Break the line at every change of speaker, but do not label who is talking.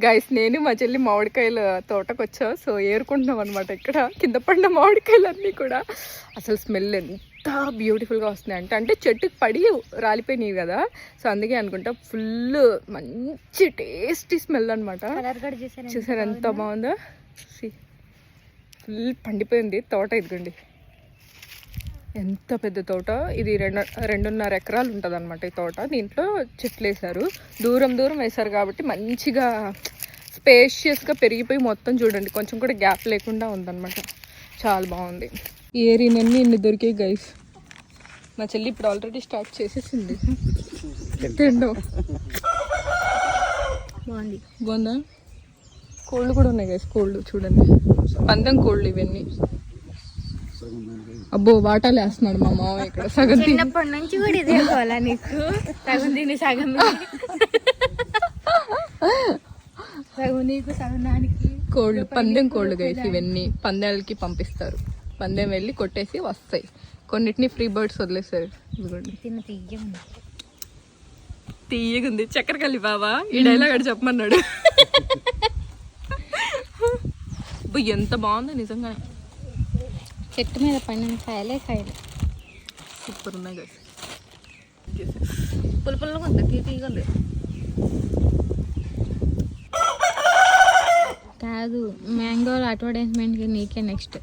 Guys నేను మా చెల్లి మామిడికాయల తోటకు వచ్చా. సో ఏరుకుంటున్నాం అనమాట. ఇక్కడ కింద పడిన మామిడికాయలు అన్నీ కూడా అసలు స్మెల్ ఎంత బ్యూటిఫుల్గా వస్తున్నాయి అంటే చెట్టుకి పడి రాలిపోయినాయి కదా. సో అందుకే అనుకుంటా ఫుల్ మంచి టేస్టీ స్మెల్ అనమాట. చూసారు ఎంత బాగుందో. ఫుల్ పండిపోయింది తోట. ఇదిగోండి ఎంత పెద్ద తోట ఇది. 2.5 ఎకరాలు ఉంటుంది అనమాట ఈ తోట. దీంట్లో చెట్లు వేసారు, దూరం దూరం వేసారు కాబట్టి మంచిగా స్పేషియస్గా పెరిగిపోయి మొత్తం చూడండి కొంచెం కూడా గ్యాప్ లేకుండా ఉందన్నమాట. చాలా బాగుంది. ఈ ఏరియాలన్నీ ఇన్ని దొరికాయి గైస్. మా చెల్లి ఇప్పుడు ఆల్రెడీ స్టార్ట్ చేసేసింది తిండం. బాగుందా? కోళ్ళు కూడా ఉన్నాయి గైస్. కోళ్ళు చూడండి, పందెం కోళ్ళు ఇవన్నీ. అబ్బో వాటాలు వేస్తున్నాడు మా మామ ఇక్కడ. సగం
చిన్నప్పటి నుంచి కూడా ఇదే కోలా నీకు. సగం తిని సగం సగం నీకు సగం దానికి.
కోళ్ళు పందెం కోళ్ళు గైస్ ఇవన్నీ. పందాలకి పంపిస్తారు, పందెం వెళ్ళి కొట్టేసి వస్తాయి. కొన్నిటిని ఫ్రీ బర్డ్స్ వదిలేస్తారు. ఇదిగోండి తీయగుంది. చక్కెరకల్లి బాబా ఈ డైలాగ్ అడి చెప్పమన్నాడు. ఎంత బాగుందో నిజంగా.
చెట్టు మీద పండిన కాయలే కాయలు
సూపర్ ఉన్నాయి గైస్.
పుల్ల పుల్లగా ఉంది, తీగలు కాదు. మ్యాంగో అడ్వర్టైజ్మెంట్కి నీకే నెక్స్ట్.